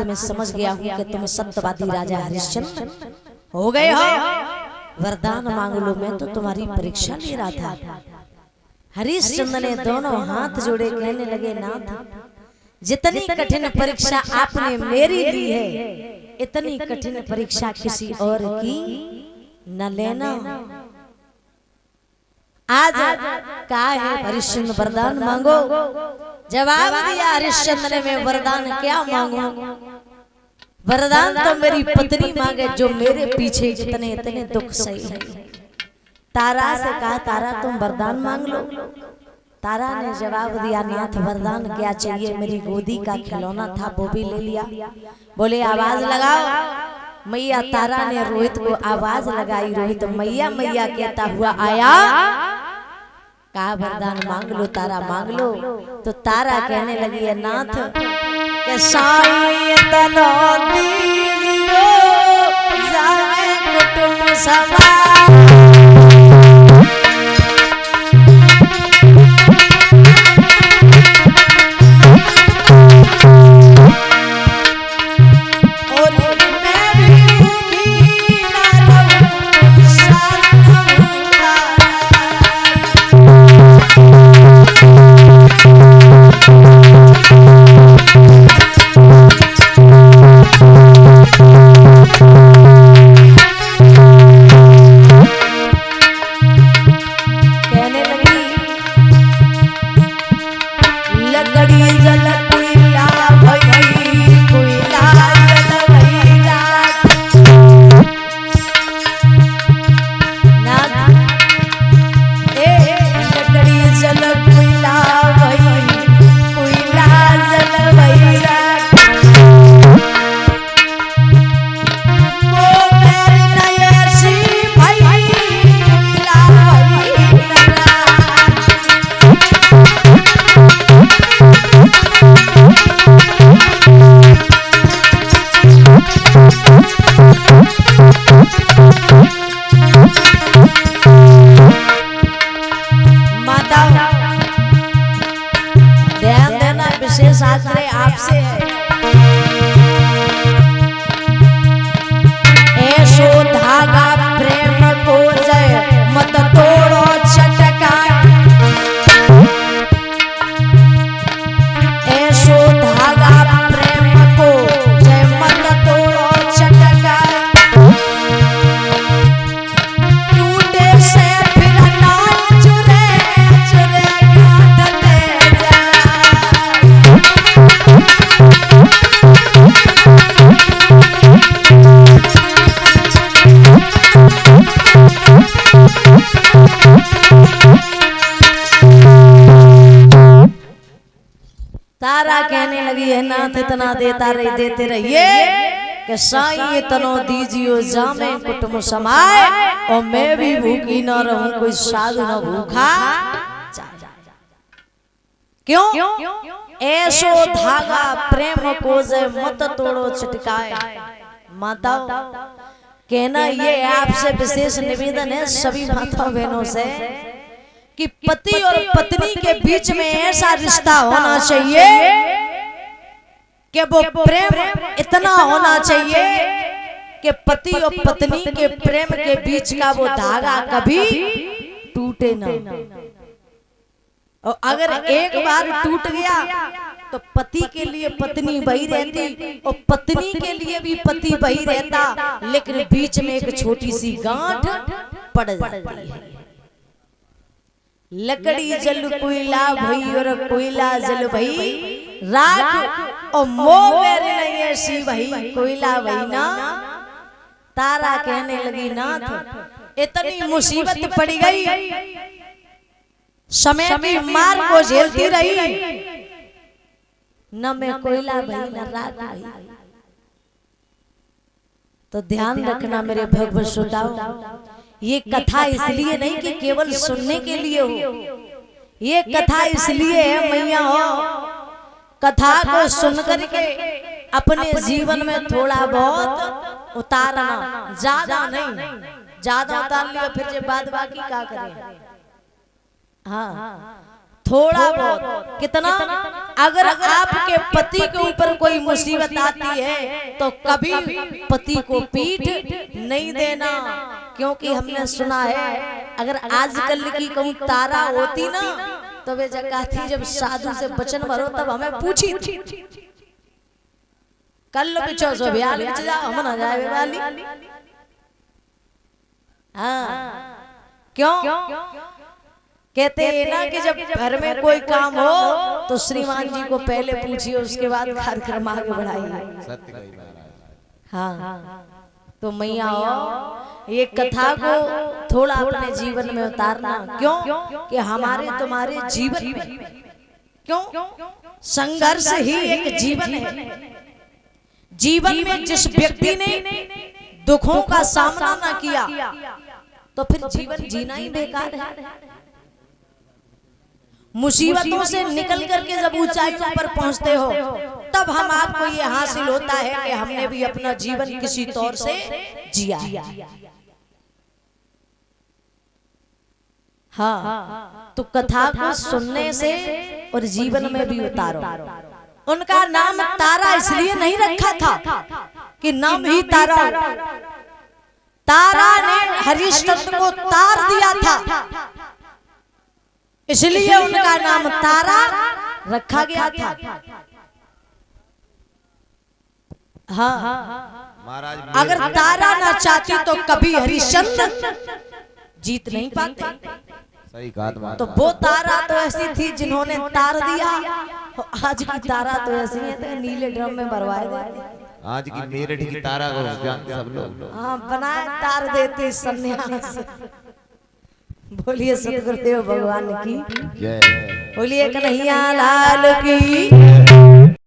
मैं समझ गया हूँ कि तुम सत्यवादी राजा हरिश्चंद्र हो गए हो। वरदान मांग लो, मैं तो तुम्हारी परीक्षा ले रहा था। हरिश्चंद्र ने दोनों हाथ जोड़े कहने लगे, नाथ जितनी कठिन परीक्षा आपने मेरी ली है, इतनी कठिन परीक्षा किसी और की न लेना। आज कहा है हरिश्चंद्र वरदान मांगो। जवाब दिया हरिश्चंद्र ने, मैं वरदान क्या मांगू? वरदान तो मेरी पत्नी मांगे जो मेरे पीछे इतने इतने दुख सही है। तारा से कहा, तारा तुम वरदान मांग लो। तारा ने जवाब दिया, नाथ वरदान क्या चाहिए? मेरी गोदी का खिलौना था वो भी ले लिया। बोले आवाज लगाओ। मैया तारा ने रोहित को आवाज लगाई। रोहित मैया मैया कहता हुआ आया। कहा वरदान मांग लो तारा, मांग लो। तो तारा कहने लगी है, नाथ के साईं तनो दीजियो जावे कुटुंब समाज। तारा कहने लगी है, नाथ इतना देता रही देते रहिए कि साईं तनो दीजियो जामे कुटुंब समाए, और मैं भी भूखी न रहूं, कोई साधु न भूखा। क्यों? ऐसो धागा प्रेम को जे मत तोड़ो छिटकाए। माताओं कहना ये आपसे विशेष निवेदन है सभी माताओं बहनों से कि पति और पत्नी के बीच में ऐसा रिश्ता होना चाहिए कि वो प्रेम इतना होना चाहिए कि पति और पत्नी के प्रेम के बीच का वो धागा कभी टूटे ना। और अगर एक बार टूट गया तो पति के लिए पत्नी वही रहती और पत्नी के लिए भी पति वही रहता, लेकिन बीच में एक छोटी सी गांठ पड़ जाती है। लकड़ी जल कोयला भई और कोयला जल भई, राख और मोह मेरे नहीं ऐसी भई, कोयला भई ना। तारा कहने लगी, नाथ इतनी मुसीबत पड़ गई, समय की मार को झेलती रही, न मैं कोयला भई न राख भई। तो ध्यान रखना मेरे भगवत श्रोताओं, ये कथा इसलिए नहीं कि केवल सुनने के लिए हो, ये कथा इसलिए है मैया हो, कथा को सुन करके अपने जीवन में थोड़ा बहुत उतारना, ज्यादा नहीं। ज्यादा उतार लिया फिर बाद बाकी क्या करें। हाँ, थोड़ा बहुत कितना, अगर आपके पति के ऊपर कोई मुसीबत आती है तो कभी पति को पीठ नहीं देना, क्योंकि हमने सुना है अगर आजकल की कहूँ तारा होती ना तो वे जगह थी जब साधु से वचन भरो तब हमें पूछी कल पिछो सो ब्याल बिच जा हम ना जाए वाली। हाँ क्यों कहते हैं ना कि जब घर में कोई काम हो तो श्रीमान जी को पहले पूछिए, उसके बाद कार्यक्रम आगे बढ़ाइए। हाँ तो मैया हो ये कथा को थोड़ा अपने जीवन में उतारना, क्यों कि हमारे तुम्हारे जीवन में क्यों संघर्ष ही एक जीवन है। जीवन में जिस व्यक्ति ने दुखों का सामना ना किया तो फिर जीवन जीना ही बेकार है। मुसीबतों से निकल करके जब ऊंचाइयों पर पहुंचते हो तब हम आपको ये हासिल होता है कि हमने भी अपना जीवन किसी तौर से जिया है। हाँ तो कथा को सुनने से और जीवन में भी उतारो। उनका नाम तारा इसलिए नहीं रखा था कि नाम ही तारा, तारा ने हरिश्चंद्र को तार दिया था इसलिए उनका नाम तारा रखा गया था। हाँ अगर तारा ना चाहती तो कभी हरिश्चंद्र जीत नहीं पाते। सही कहा। तो वो तारा तो ऐसी थी जिन्होंने तार दिया, आज की तारा तो ऐसी है तो नीले ड्रम में भरवाए देते। आज की मेरठ की तारा को जानते सब लोग। हाँ बनाए तार देते सन्यास। बोलिए सतगुरुदेव भगवान की जय, बोलिए कन्हैया लाल की।